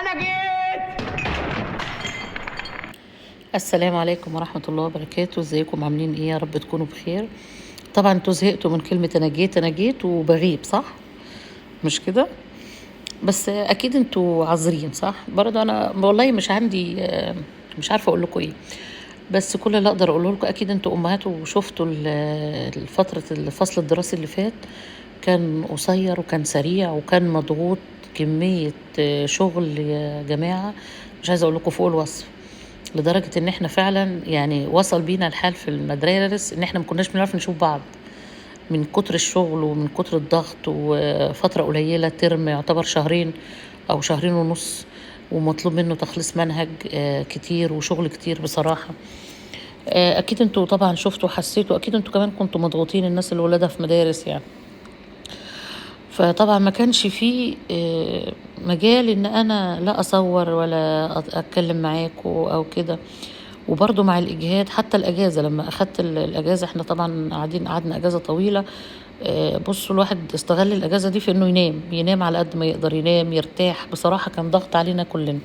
انا جيت. السلام عليكم ورحمة الله وبركاته. ازيكم عاملين ايه؟ يا رب تكونوا بخير. طبعا انتوا زهقتوا من كلمة انا جيت وبغيب، صح؟ مش كده؟ بس اكيد انتوا عذرين، صح؟ برضه انا والله مش عندي مش عارفة اقول لكم ايه. بس كل اللي اقدر اقوله لكم، اكيد انتوا امهات وشفتوا الفترة الفصل الدراسي اللي فات كان قصير وكان سريع وكان مضغوط كمية شغل يا جماعة. مش عايزة اقول لكم فوق الوصف، لدرجة ان احنا فعلا يعني وصل بينا الحال في المدارس ان احنا ما كناش بنعرف نشوف بعض من كتر الشغل ومن كتر الضغط. وفترة قليلة، ترم يعتبر شهرين او شهرين ونص، ومطلوب منه تخليص منهج كتير وشغل كتير بصراحة. اكيد انتوا طبعا شفتوا وحسيتوا، اكيد انتوا كمان كنتوا مضغوطين، الناس اللي ولادها في مدارس يعني. فطبعا ما كانش فيه مجال ان انا لا اصور ولا اتكلم معاكوا او كده. وبرضو مع الاجهاد، حتى الاجازه لما اخدت الاجازه، احنا طبعا قعدنا اجازه طويله. بصوا، الواحد استغل الاجازه دي في انه ينام على قد ما يقدر، ينام يرتاح. بصراحه كان ضغط علينا كلنا.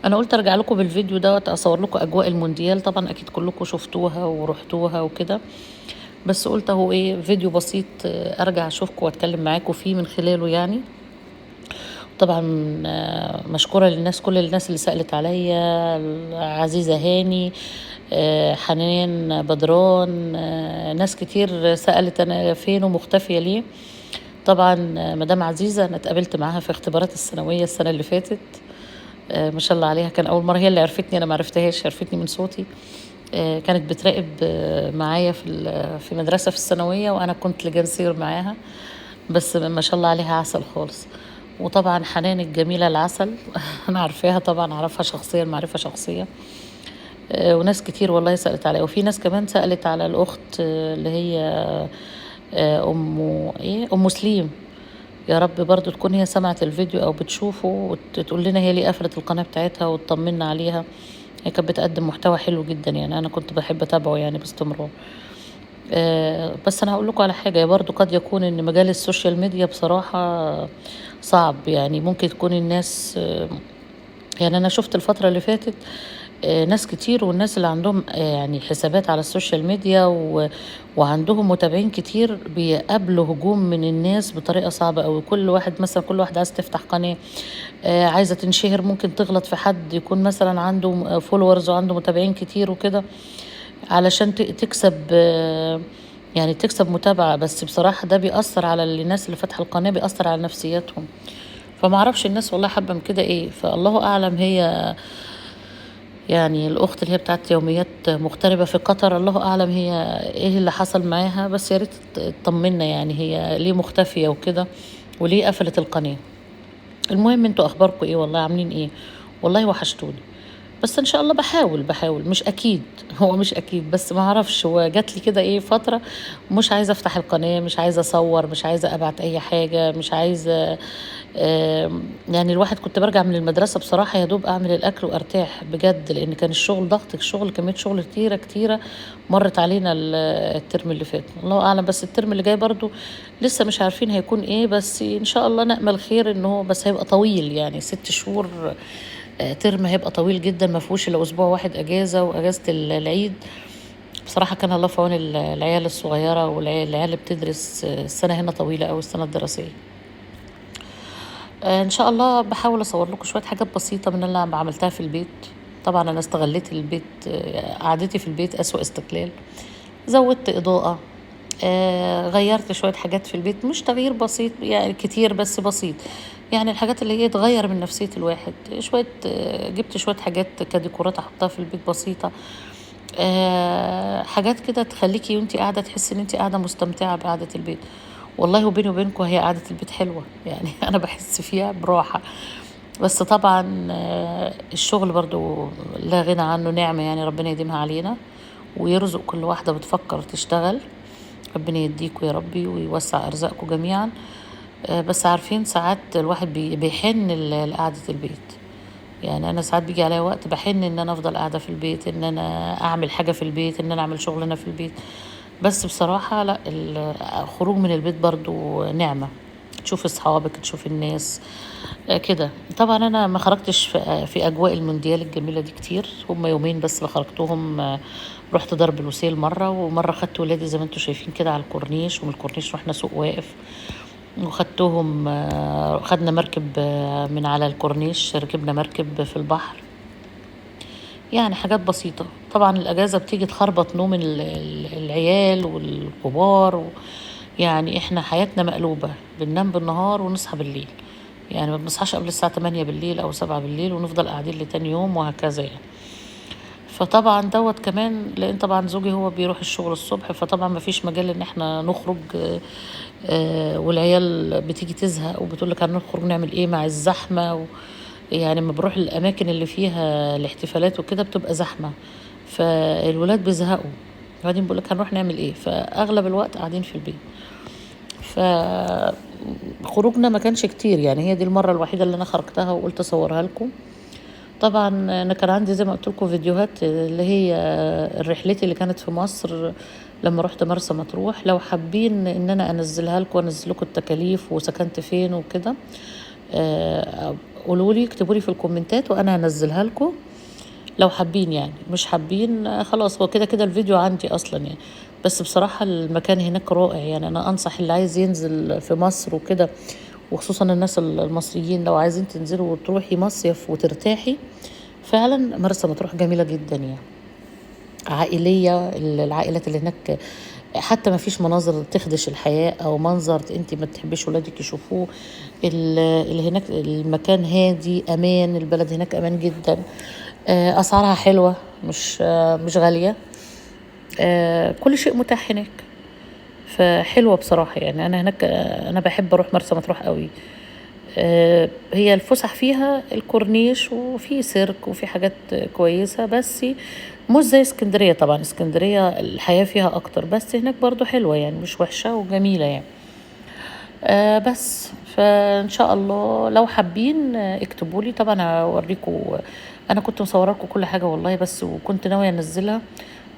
انا قلت ارجع لكم بالفيديو دوت اصور لكم اجواء المونديال، طبعا اكيد كلكم شفتوها ورحتوها وكده. بس قلت اهو ايه، فيديو بسيط ارجع اشوفكم واتكلم معاكم فيه من خلاله يعني. طبعا مشكورة للناس، كل الناس اللي سألت عليا، عزيزة هاني، حنان بدران، ناس كتير سألت أنا فين ومختفية ليه. طبعا مدام عزيزة أنا اتقابلت معاها في اختبارات الثانوية السنة اللي فاتت. ما شاء الله عليها، كان أول مرة هي اللي عرفتني، أنا معرفتهاش، عرفتني من صوتي. كانت بتراقب معايا في مدرسة في الثانوية، وأنا كنت لجان سير معاها. بس ما شاء الله عليها عسل خالص. وطبعا حنان الجميلة العسل أنا عارفاها طبعا، أعرفها شخصيا معرفة شخصية. وناس كتير والله سألت عليها، وفي ناس كمان سألت على الأخت اللي هي أم إيه، أم سليم. يا رب برضو تكون هي سمعت الفيديو أو بتشوفه وتقول لنا هي ليه قفلت القناة بتاعتها وتطمنا عليها. هي كانت بتقدم محتوى حلو جدا يعني، أنا كنت بحب أتابعه يعني باستمرار. بس أنا هقول لكم على حاجة، برضو قد يكون إن مجال السوشيال ميديا بصراحة صعب يعني. ممكن تكون الناس يعني أنا شفت الفترة اللي فاتت ناس كتير، والناس اللي عندهم يعني حسابات على السوشيال ميديا وعندهم متابعين كتير بيقابلوا هجوم من الناس بطريقة صعبة أوي. كل واحد مثلا، كل واحد عايز تفتح قناة عايزة تنشهر، ممكن تغلط في حد يكون مثلا عنده فولورز وعنده متابعين كتير وكده، علشان تكسب يعني تكسب متابعة. بس بصراحة ده بيأثر على الناس اللي فاتحة القناة، بيأثر على نفسياتهم. فما اعرفش الناس والله حابة من كده ايه، فالله اعلم. هي يعني الاخت اللي هي بتاعت يوميات مغتربة في قطر، الله اعلم هي ايه اللي حصل معاها. بس يا ريت تطمنا يعني، هي ليه مختفية وكده وليه قفلت القناة. المهم انتوا اخباركم ايه؟ والله عاملين ايه؟ والله وحشتوني. بس ان شاء الله بحاول مش اكيد هو مش اكيد، بس ما اعرفش، هو جات لي كده ايه فتره مش عايزه افتح القناه، مش عايزه اصور، مش عايزه ابعت اي حاجه، مش عايزه. يعني الواحد كنت برجع من المدرسه بصراحه يا دوب اعمل الاكل وارتاح بجد، لان كان الشغل ضغط، الشغل كميه شغل كتيره كتيره مرت علينا الترم اللي فات. الله اعلم، بس الترم اللي جاي برضو لسه مش عارفين هيكون ايه، بس ان شاء الله نأمل خير. ان هو بس هيبقى طويل يعني 6 شهور. ترم هيبقى طويل جدا، ما فيهوش الا اسبوع واحد اجازه، واجازه العيد. بصراحه كان الله في عون العيال الصغيره والعيال اللي بتدرس. السنه هنا طويله أوي السنه الدراسيه. ان شاء الله بحاول اصور لكم شويه حاجات بسيطه من اللي انا عملتها في البيت. طبعا انا استغليت البيت، قعدتي في البيت اسوأ استقلال. زودت اضاءه، غيرت شويه حاجات في البيت، مش تغيير بسيط يعني كتير، بس بسيط. يعني الحاجات اللي هي تغير من نفسيه الواحد شويه. جبت شويه حاجات كديكورات احطها في البيت بسيطه. حاجات كده تخليكي وانتي قاعده تحسي ان انتي قاعده مستمتعه بقعده البيت. والله وبيني وبينكم هي قعده البيت حلوه يعني انا بحس فيها براحه. بس طبعا الشغل برضو لا غنى عنه، نعمة يعني، ربنا يديمها علينا ويرزق كل واحدة بتفكر تشتغل. ربنا يديكوا يا ربي ويوسع أرزاقكم جميعا. بس عارفين ساعات الواحد بيحن لقعدة البيت. يعني أنا ساعات بيجي عليا وقت بحن إن أنا أفضل قاعدة في البيت، إن أنا أعمل حاجة في البيت، إن أنا أعمل شغلنا في البيت. بس بصراحة لا، الخروج من البيت برضو نعمة. تشوف اصحابك، تشوف الناس كده. طبعا انا ما خرجتش في اجواء المونديال الجميله دي كتير، هم يومين بس اللي خرجتهم. رحت ضرب الوسيل مره، ومره خدت ولادي زي ما انتم شايفين كده على الكورنيش، ومن الكورنيش رحنا سوق واقف وخدتهم. خدنا مركب من على الكورنيش، ركبنا مركب في البحر. يعني حاجات بسيطة. طبعا الأجازة بتيجي تخربط نوم العيال والكبار يعني احنا حياتنا مقلوبة، بننام بالنهار ونصحى بالليل. يعني ما بنصحاش قبل الساعة 8 بالليل أو 7 بالليل، ونفضل قاعدين لتاني يوم وهكذا يعني. فطبعا دوت كمان، لأن طبعا زوجي هو بيروح الشغل الصبح، فطبعا ما فيش مجال ان احنا نخرج. والعيال بتيجي تزهق وبتقولك هنخرج نعمل ايه مع الزحمة يعني لما بروح الأماكن اللي فيها الاحتفالات وكده بتبقى زحمة، فالولاد بيزهقوا. بعدين بقولك هنروح نعمل ايه، فأغلب الوقت قاعدين في البيت. فخروجنا ما كانش كتير يعني، هي دي المرة الوحيدة اللي أنا خرجتها وقلت أصورها لكم. طبعا أنا كان عندي زي ما قلت لكم فيديوهات اللي هي رحلتي اللي كانت في مصر لما رحت مرسى مطروح. لو حابين ان انا انزلها لكم، انزل لكم التكاليف وسكنت فين وكده، قولوا لي، اكتبوا لي في الكومنتات وانا هنزلها لكم لو حابين. يعني مش حابين خلاص، هو كده كده الفيديو عندي اصلا يعني. بس بصراحة المكان هناك رائع يعني، انا انصح اللي عايز ينزل في مصر وكده، وخصوصا الناس المصريين، لو عايزين تنزلوا وتروحي مصيف وترتاحي، فعلا مرسى مطروح جميلة جدا يعني. عائلية، العائلات اللي هناك حتى ما فيش مناظر تخدش الحياة او منظر انت ما تحبيش ولادك يشوفوه. اللي هناك المكان هادي، امان، البلد هناك امان جدا. اسعارها حلوة، مش غالية. كل شيء متاح هناك، فحلوة بصراحة يعني. انا هناك انا بحب اروح مرسى مطروح قوي. هي الفسح فيها الكورنيش وفي سيرك وفي حاجات كويسة، بس مش زي اسكندرية. طبعا اسكندرية الحياة فيها اكتر، بس هناك برضو حلوة يعني، مش وحشة وجميلة يعني. بس فان شاء الله لو حابين اكتبوا لي، طبعا هوريكم. انا كنت مصوره لكم كل حاجه والله، بس وكنت ناويه انزلها.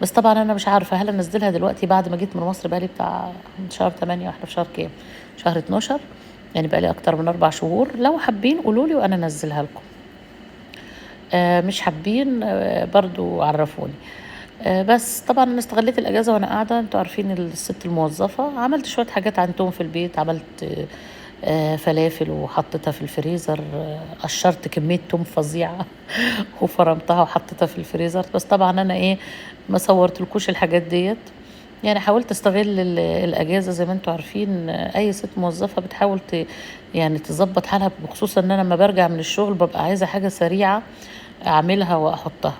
بس طبعا انا مش عارفه هل انزلها دلوقتي بعد ما جيت من مصر، بقالي بتاع من شهر 8، واحنا في شهر كام، شهر 12 يعني، بقالي اكتر من 4 شهور. لو حابين قولوا لي وانا انزلها لكم. مش حابين برضو عرفوني. بس طبعا انا استغليت الاجازه وانا قاعده، انتوا عارفين الست الموظفه، عملت شويه حاجات عندهم في البيت. عملت فلافل وحطيتها في الفريزر. قشرت كميه توم فظيعه وفرمتها وحطيتها في الفريزر. بس طبعا انا ايه، ما صورتلكوش الحاجات ديت يعني. حاولت استغل الاجازه، زي ما انتوا عارفين اي ست موظفه بتحاول يعني تظبط حالها، بخصوصا ان انا لما برجع من الشغل ببقى عايزه حاجه سريعه اعملها واحطها.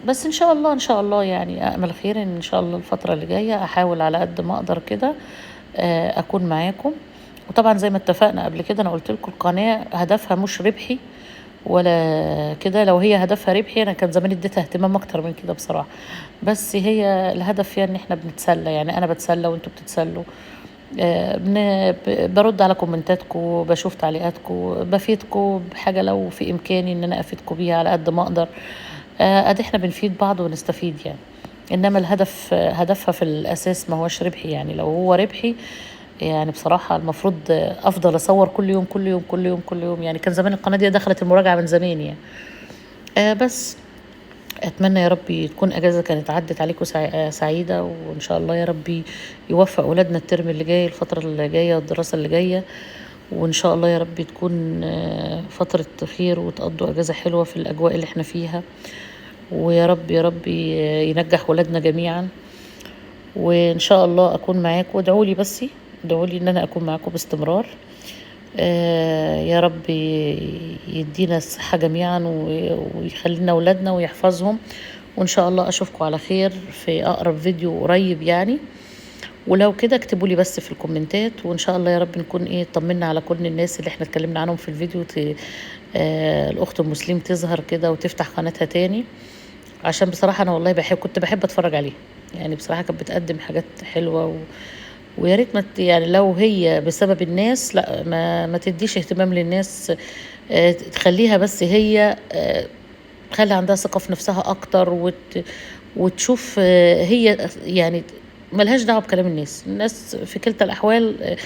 بس ان شاء الله، ان شاء الله يعني امل خير ان شاء الله الفتره اللي جايه احاول على قد ما اقدر كده اكون معاكم. وطبعا زي ما اتفقنا قبل كده، انا قلت لكم القناه هدفها مش ربحي ولا كده. لو هي هدفها ربحي انا كان زمان اديتها اهتمام اكتر من كده بصراحه. بس هي الهدف فيها ان احنا بنتسلى يعني، انا بتسلى وانتوا بتتسلوا. برد على كومنتاتكم، بشوف تعليقاتكم، بفيدكم بحاجة لو في إمكاني إن أنا أفيدكم بيها على قد ما أقدر. أدي إحنا بنفيد بعض ونستفيد يعني. إنما الهدف هدفها في الأساس ما هوش ربحي يعني. لو هو ربحي يعني بصراحة المفروض أفضل أصور كل يوم كل يوم كل يوم كل يوم يعني. كان زمان القناة دي دخلت المراجعة من زمان يعني. بس اتمنى يا ربي تكون اجازه كانت عدت عليكم سعيده، وان شاء الله يا ربي يوفق اولادنا الترم اللي جاي، الفتره اللي جايه والدراسه اللي جايه. وان شاء الله يا ربي تكون فتره خير، وتقضوا اجازه حلوه في الاجواء اللي احنا فيها. ويا رب يا ربي ينجح ولادنا جميعا. وان شاء الله اكون معاكم. ادعوا لي بس، ادعوا لي ان انا اكون معاكم باستمرار. يا رب يدينا الصحة جميعا ويخلينا أولادنا ويحفظهم. وإن شاء الله أشوفكم على خير في أقرب فيديو قريب يعني. ولو كده اكتبوا لي بس في الكومنتات، وإن شاء الله يا رب نكون طمنا على كل الناس اللي احنا اتكلمنا عنهم في الفيديو. الأخت المسلم تظهر كده وتفتح قناتها تاني، عشان بصراحة أنا والله كنت بحب أتفرج عليها يعني. بصراحة كانت بتقدم حاجات حلوة ويا ريت ما يعني لو هي بسبب الناس، لا ما تديش اهتمام للناس. تخليها بس هي تخلي عندها ثقة في نفسها أكتر، وتشوف هي يعني ملهاش دعوة بكلام الناس في كلتا الأحوال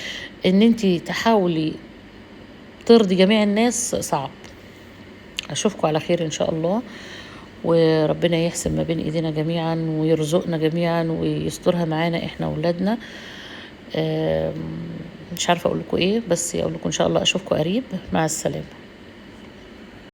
إن انتي تحاولي ترضي جميع الناس صعب. أشوفكم على خير إن شاء الله، وربنا يحسن ما بين إيدينا جميعا ويرزقنا جميعا ويسترها معانا إحنا وولادنا. مش عارفة أقول لكم إيه، بس أقول لكم إن شاء الله أشوفكم قريب. مع السلامة.